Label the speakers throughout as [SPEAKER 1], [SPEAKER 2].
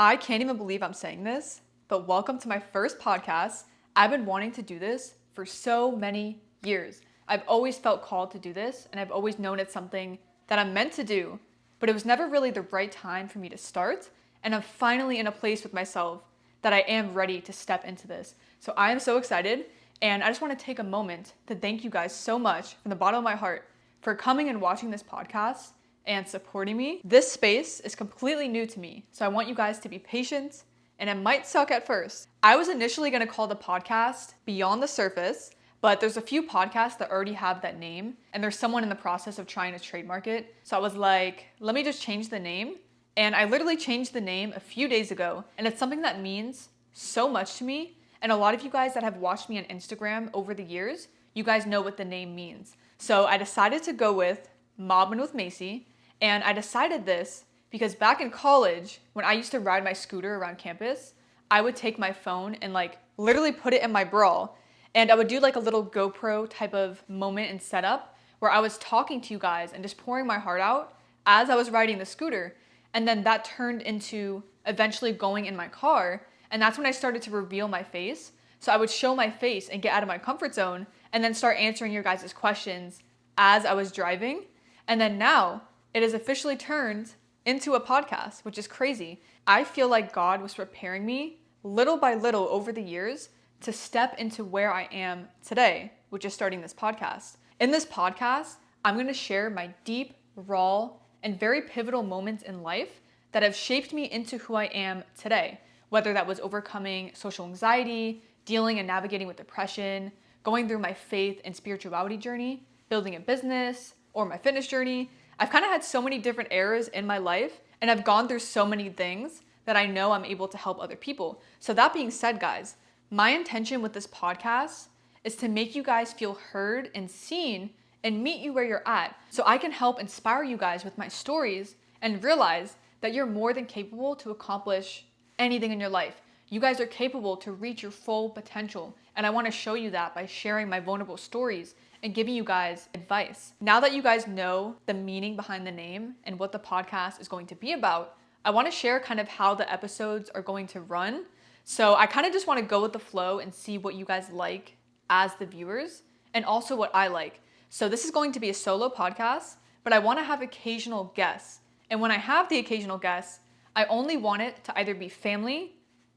[SPEAKER 1] I can't even believe I'm saying this, but welcome to my first podcast. I've been wanting to do this for so many years. I've always felt called to do this, and I've always known it's something that I'm meant to do, but it was never really the right time for me to start, and I'm finally in a place with myself that I am ready to step into this. So I am so excited, and I just want to take a moment to thank you guys so much from the bottom of my heart for coming and watching this podcast and supporting me. This space is completely new to me, so I want you guys to be patient, and it might suck at first. I was initially going to call the podcast Beyond the Surface, but there's a few podcasts that already have that name, and there's someone in the process of trying to trademark it. So I was like, let me just change the name. And I literally changed the name a few days ago, and it's something that means so much to me. And a lot of you guys that have watched me on Instagram over the years, you guys know what the name means. So I decided to go with Mobbin with Macie. And I decided this because back in college, when I used to ride my scooter around campus, I would take my phone and literally put it in my bra. And I would do like a little GoPro type of moment and setup where I was talking to you guys and just pouring my heart out as I was riding the scooter. And then that turned into eventually going in my car. And that's when I started to reveal my face. So I would show my face and get out of my comfort zone and then start answering your guys' questions as I was driving. And then now it has officially turned into a podcast, which is crazy. I feel like God was preparing me little by little over the years to step into where I am today, which is starting this podcast. In this podcast, I'm going to share my deep, raw, and very pivotal moments in life that have shaped me into who I am today, whether that was overcoming social anxiety, dealing and navigating with depression, going through my faith and spirituality journey, building a business, or my fitness journey. I've kind of had so many different eras in my life, and I've gone through so many things that I know I'm able to help other people. So that being said, guys, my intention with this podcast is to make you guys feel heard and seen and meet you where you're at, so I can help inspire you guys with my stories and realize that you're more than capable to accomplish anything in your life. You guys are capable to reach your full potential, and I want to show you that by sharing my vulnerable stories and giving you guys advice. Now that you guys know the meaning behind the name and what the podcast is going to be about, I want to share kind of how the episodes are going to run. So I kind of just want to go with the flow and see what you guys like as the viewers and also what I like. So this is going to be a solo podcast, but I want to have occasional guests. And when I have the occasional guests, I only want it to either be family,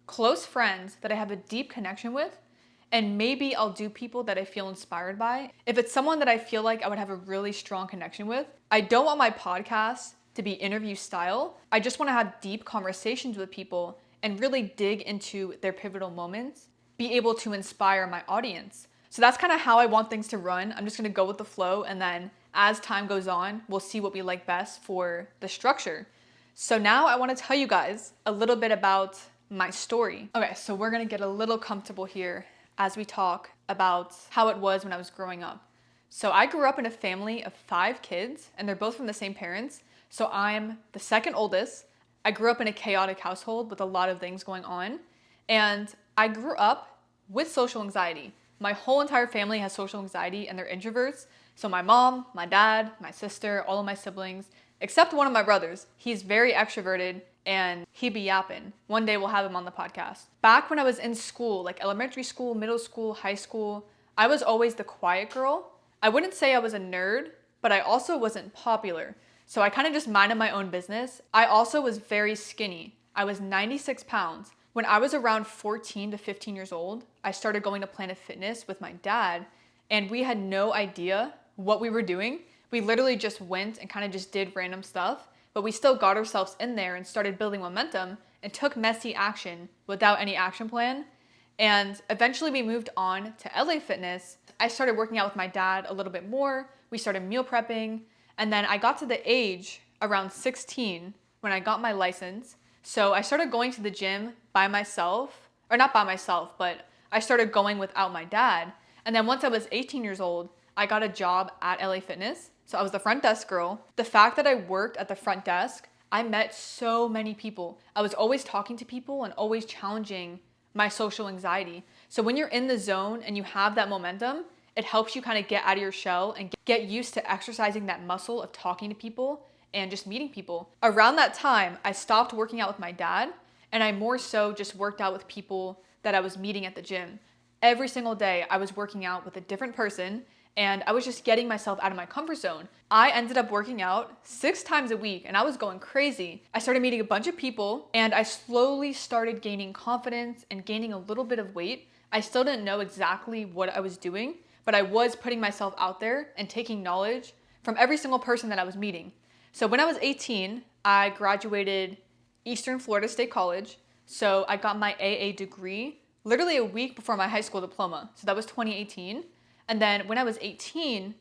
[SPEAKER 1] close friends that I have a deep connection with, and maybe I'll do people that I feel inspired by. If it's someone that I feel like I would have a really strong connection with, I don't want my podcast to be interview style. I just want to have deep conversations with people and really dig into their pivotal moments, be able to inspire my audience. So that's kind of how I want things to run. I'm just going to go with the flow, and then as time goes on, we'll see what we like best for the structure. So now I want to tell you guys a little bit about my story. Okay, so we're going to get a little comfortable here as we talk about how it was when I was growing up. So I grew up in a family of 5 kids, and they're both from the same parents. So I'm the second oldest. I grew up in a chaotic household with a lot of things going on, and I grew up with social anxiety. My whole entire family has social anxiety, and they're introverts. So my mom, my dad, my sister, all of my siblings, except one of my brothers. He's very extroverted, and he be yapping. One day we'll have him on the podcast. Back when I was in school, like elementary school, middle school, high school, I was always the quiet girl. I wouldn't say I was a nerd, but I also wasn't popular. So I kind of just minded my own business. I also was very skinny. I was 96 pounds. When I was around 14 to 15 years old, I started going to Planet Fitness with my dad, and we had no idea what we were doing. We literally just went and kind of just did random stuff, but we still got ourselves in there and started building momentum and took messy action without any action plan. And eventually we moved on to LA Fitness. I started working out with my dad a little bit more. We started meal prepping. And then I got to the age around 16 when I got my license. So I started going to the gym by myself, or not by myself, but I started going without my dad. And then once I was 18 years old, I got a job at LA Fitness. So I was the front desk girl. The fact that I worked at the front desk, I met so many people. I was always talking to people and always challenging my social anxiety. So when you're in the zone and you have that momentum, it helps you kind of get out of your shell and get used to exercising that muscle of talking to people and just meeting people. Around that time, I stopped working out with my dad and I more so just worked out with people that I was meeting at the gym. Every single day I was working out with a different person, and I was just getting myself out of my comfort zone. I ended up working out 6 times a week and I was going crazy. I started meeting a bunch of people and I slowly started gaining confidence and gaining a little bit of weight. I still didn't know exactly what I was doing, but I was putting myself out there and taking knowledge from every single person that I was meeting. So when I was 18, I graduated Eastern Florida State College. So I got my AA degree literally a week before my high school diploma. So that was 2018. And then when I was 18,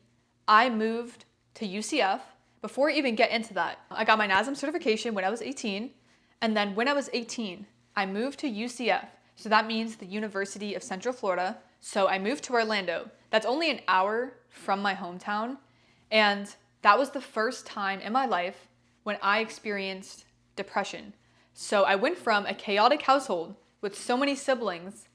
[SPEAKER 1] I moved to UCF. Before I even get into that, I got my NASM certification when I was 18. And then when I was 18, I moved to UCF. So that means the University of Central Florida. So I moved to Orlando. That's only an hour from my hometown. And that was the first time in my life when I experienced depression. So I went from a chaotic household with so many siblings,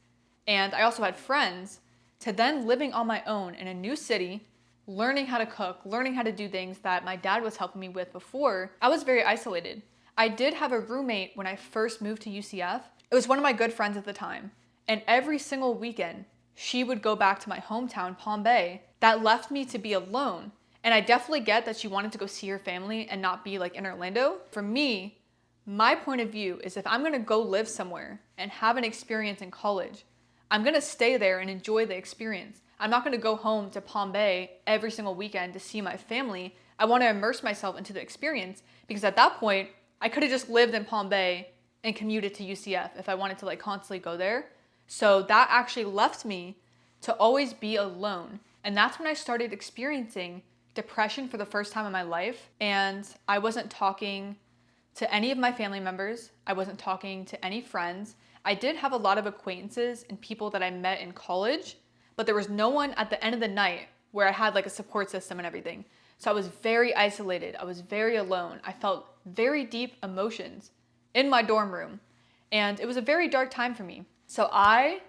[SPEAKER 1] and I also had friends, to then living on my own in a new city, learning how to cook, learning how to do things that my dad was helping me with before. I was very isolated. I did have a roommate when I first moved to UCF. It was one of my good friends at the time. And every single weekend, she would go back to my hometown, Palm Bay. That left me to be alone. And I definitely get that she wanted to go see her family and not be like in Orlando. For me, my point of view is if I'm gonna go live somewhere and have an experience in college, I'm gonna stay there and enjoy the experience. I'm not gonna go home to Palm Bay every single weekend to see my family. I wanna immerse myself into the experience because at that point, I could have just lived in Palm Bay and commuted to UCF if I wanted to like constantly go there. So that actually left me to always be alone. And that's when I started experiencing depression for the first time in my life. And I wasn't talking to any of my family members. I wasn't talking to any friends. I did have a lot of acquaintances and people that I met in college, but there was no one at the end of the night where I had like a support system and everything. So I was very isolated. I was very alone. I felt very deep emotions in my dorm room. And it was a very dark time for me. So I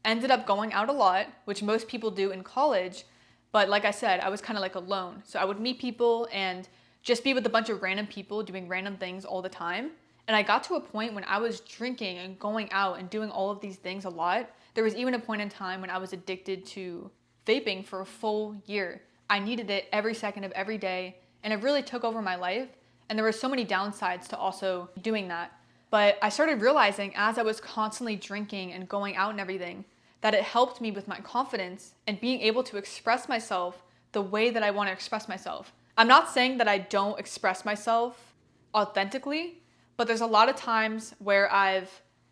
[SPEAKER 1] ended up going out a lot, which most people do in college. But like I said, I was kind of like alone. So I would meet people and just be with a bunch of random people doing random things all the time. And I got to a point when I was drinking and going out and doing all of these things a lot. There was even a point in time when I was addicted to vaping for a full year. I needed it every second of every day, and it really took over my life. And there were so many downsides to also doing that. But I started realizing as I was constantly drinking and going out and everything, that it helped me with my confidence and being able to express myself the way that I want to express myself. I'm not saying that I don't express myself authentically, but there's a lot of times where I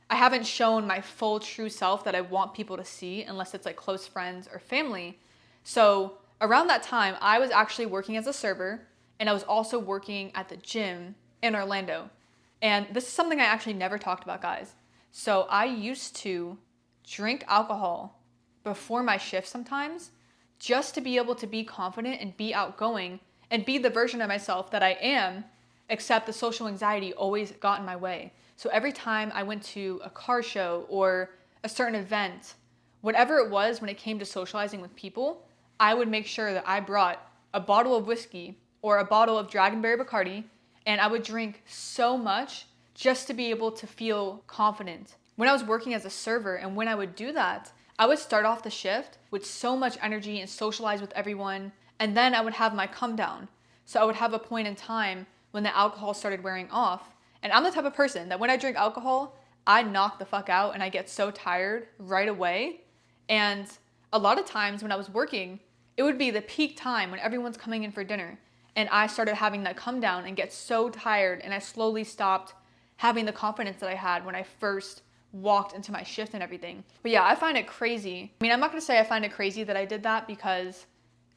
[SPEAKER 1] haven't shown my full true self that I want people to see unless it's like close friends or family. So around that time, I was actually working as a server and I was also working at the gym in Orlando. And this is something I actually never talked about, guys. So I used to drink alcohol before my shift sometimes just to be able to be confident and be outgoing and be the version of myself that I am, except the social anxiety always got in my way. So every time I went to a car show or a certain event, whatever it was when it came to socializing with people, I would make sure that I brought a bottle of whiskey or a bottle of Dragonberry Bacardi, and I would drink so much just to be able to feel confident. When I was working as a server and when I would do that, I would start off the shift with so much energy and socialize with everyone, and then I would have my come down. So I would have a point in time when the alcohol started wearing off. And I'm the type of person that when I drink alcohol, I knock the fuck out and I get so tired right away. And a lot of times when I was working, it would be the peak time when everyone's coming in for dinner. And I started having that come down and get so tired, and I slowly stopped having the confidence that I had when I first walked into my shift and everything. But yeah, I find it crazy. I mean, I'm not gonna say I find it crazy that I did that because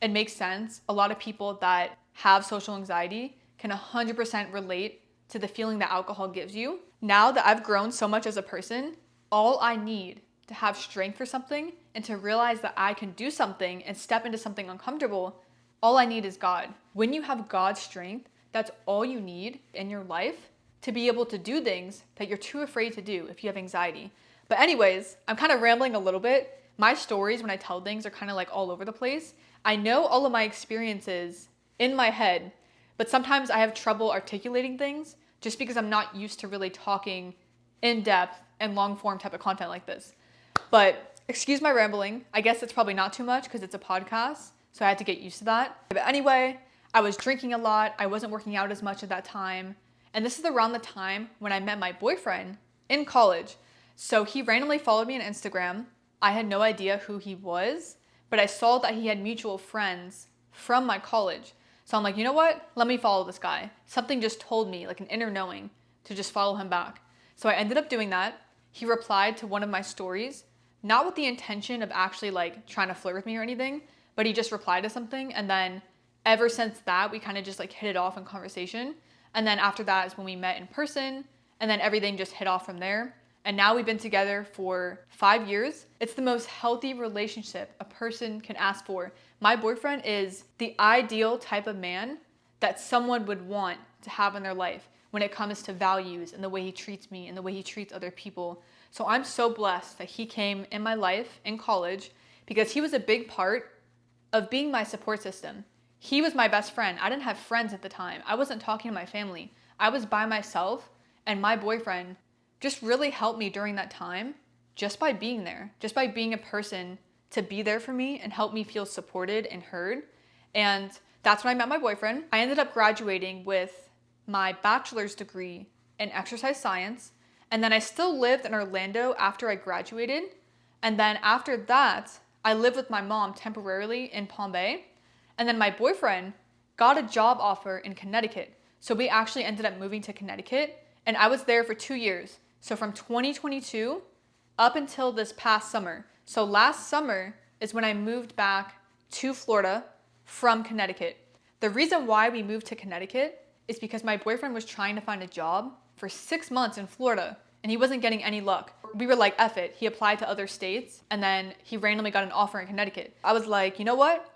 [SPEAKER 1] it makes sense. A lot of people that have social anxiety can 100% relate to the feeling that alcohol gives you. Now that I've grown so much as a person, all I need to have strength for something and to realize that I can do something and step into something uncomfortable, all I need is God. When you have God's strength, that's all you need in your life to be able to do things that you're too afraid to do if you have anxiety. But anyways, I'm kind of rambling a little bit. My stories when I tell things are kind of like all over the place. I know all of my experiences in my head, but sometimes I have trouble articulating things just because I'm not used to really talking in-depth and long-form type of content like this. But excuse my rambling. I guess it's probably not too much because it's a podcast, so I had to get used to that. But anyway, I was drinking a lot. I wasn't working out as much at that time. And this is around the time when I met my boyfriend in college. So he randomly followed me on Instagram. I had no idea who he was, but I saw that he had mutual friends from my college. So I'm like, you know what? Let me follow this guy. Something just told me, like an inner knowing, to just follow him back. So I ended up doing that. He replied to one of my stories, not with the intention of actually like trying to flirt with me or anything, but he just replied to something. And then ever since that, we kind of just like hit it off in conversation. And then after that is when we met in person, and then everything just hit off from there. And now we've been together for 5 years. It's the most healthy relationship a person can ask for. My boyfriend is the ideal type of man that someone would want to have in their life when it comes to values and the way he treats me and the way he treats other people. So I'm so blessed that he came in my life in college because he was a big part of being my support system. He was my best friend. I didn't have friends at the time. I wasn't talking to my family. I was by myself, and my boyfriend just really helped me during that time just by being there, just by being a person to be there for me and help me feel supported and heard. And that's when I met my boyfriend. I ended up graduating with my bachelor's degree in exercise science. And then I still lived in Orlando after I graduated. And then after that, I lived with my mom temporarily in Palm Bay. And then my boyfriend got a job offer in Connecticut. So we actually ended up moving to Connecticut, and I was there for 2 years. So from 2022 up until this past summer. So last summer is when I moved back to Florida from Connecticut. The reason why we moved to Connecticut is because my boyfriend was trying to find a job for 6 months in Florida, and he wasn't getting any luck. We were like, F it. He applied to other states, and then he randomly got an offer in Connecticut. I was like, you know what?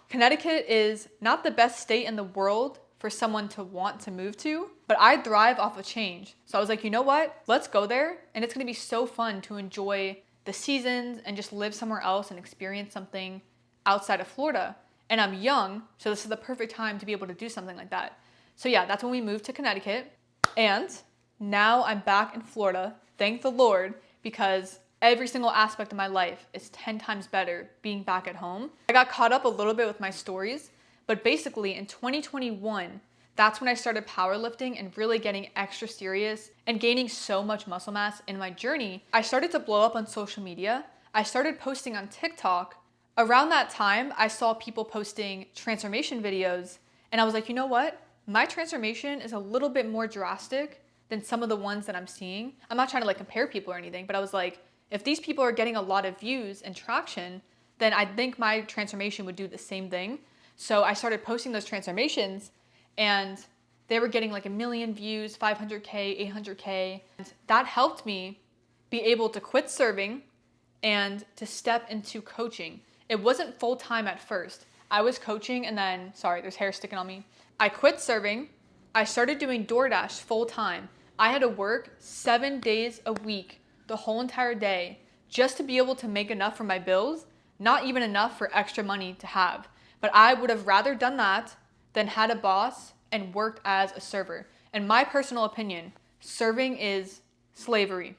[SPEAKER 1] Connecticut is not the best state in the world for someone to want to move to, but I thrive off of change. So I was like, you know what? Let's go there. And it's gonna be so fun to enjoy the seasons and just live somewhere else and experience something outside of Florida. And I'm young, so this is the perfect time to be able to do something like that. So yeah, that's when we moved to Connecticut. And now I'm back in Florida, thank the Lord, because every single aspect of my life is 10 times better being back at home. I got caught up a little bit with my stories, but basically in 2021, that's when I started powerlifting and really getting extra serious and gaining so much muscle mass in my journey. I started to blow up on social media. I started posting on TikTok. Around that time, I saw people posting transformation videos, and I was like, you know what? My transformation is a little bit more drastic than some of the ones that I'm seeing. I'm not trying to like compare people or anything, but I was like, if these people are getting a lot of views and traction, then I think my transformation would do the same thing. So I started posting those transformations, and they were getting like 1 million views, 500K, 800K. And that helped me be able to quit serving and to step into coaching. It wasn't full-time at first. I was coaching and then, sorry, there's hair sticking on me. I quit serving. I started doing DoorDash full-time. I had to work 7 days a week, the whole entire day, just to be able to make enough for my bills, not even enough for extra money to have. But I would have rather done that than had a boss and worked as a server. In my personal opinion, serving is slavery.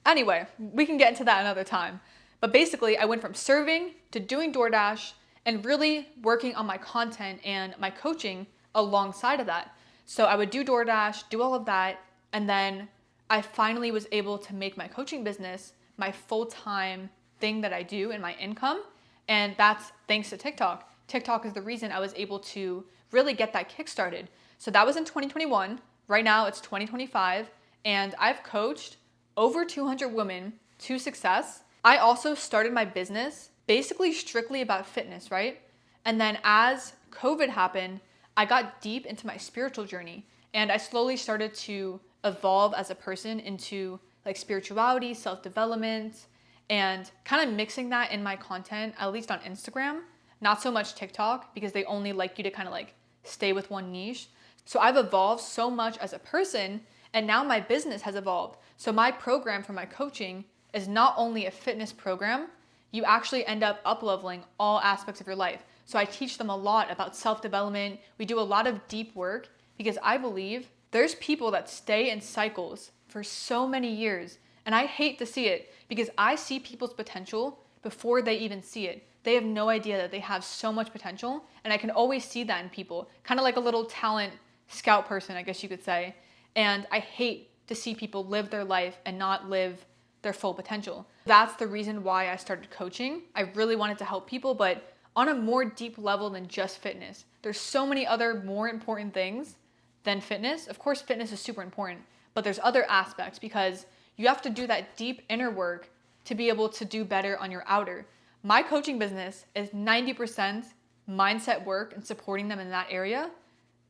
[SPEAKER 1] Anyway, we can get into that another time. But basically, I went from serving to doing DoorDash and really working on my content and my coaching alongside of that. So I would do DoorDash, do all of that, and then I finally was able to make my coaching business my full-time thing that I do and my income. And that's thanks to TikTok. TikTok is the reason I was able to really get that kick-started. So that was in 2021. Right now it's 2025, and I've coached over 200 women to success. I also started my business basically strictly about fitness, right? And then as COVID happened, I got deep into my spiritual journey, and I slowly started to evolve as a person into like spirituality, self-development, and kind of mixing that in my content, at least on Instagram. Not so much TikTok, because they only like you to kind of like stay with one niche. So I've evolved so much as a person, and now my business has evolved. So my program for my coaching is not only a fitness program, you actually end up up-leveling all aspects of your life. So I teach them a lot about self-development. We do a lot of deep work because I believe there's people that stay in cycles for so many years. And I hate to see it because I see people's potential before they even see it. They have no idea that they have so much potential, and I can always see that in people, kind of like a little talent scout person, I guess you could say. And I hate to see people live their life and not live their full potential. That's the reason why I started coaching. I really wanted to help people, but on a more deep level than just fitness. There's so many other more important things than fitness. Of course, fitness is super important, but there's other aspects because you have to do that deep inner work to be able to do better on your outer. My coaching business is 90% mindset work and supporting them in that area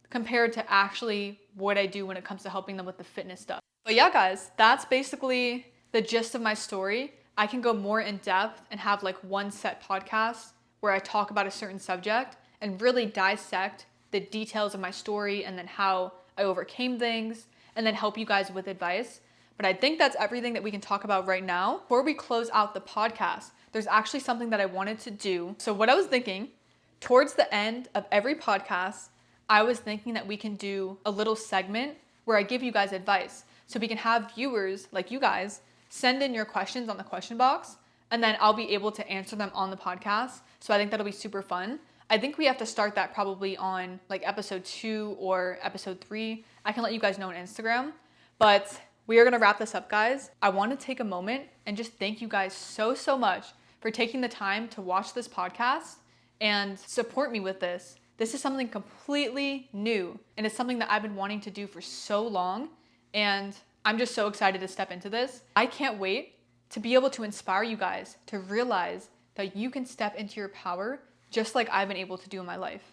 [SPEAKER 1] compared to actually what I do when it comes to helping them with the fitness stuff. But yeah, guys, that's basically the gist of my story. I can go more in depth and have like one set podcast where I talk about a certain subject and really dissect the details of my story and then how I overcame things and then help you guys with advice. But I think that's everything that we can talk about right now. Before we close out the podcast, there's actually something that I wanted to do. So what I was thinking, towards the end of every podcast, I was thinking that we can do a little segment where I give you guys advice. So we can have viewers like you guys send in your questions on the question box, and then I'll be able to answer them on the podcast. So I think that'll be super fun. I think we have to start that probably on like episode 2 or episode 3. I can let you guys know on Instagram. But we are going to wrap this up, guys. I want to take a moment and just thank you guys so much for taking the time to watch this podcast and support me with this. This is something completely new, and it's something that I've been wanting to do for so long, and I'm just so excited to step into this. I can't wait to be able to inspire you guys to realize that you can step into your power just like I've been able to do in my life.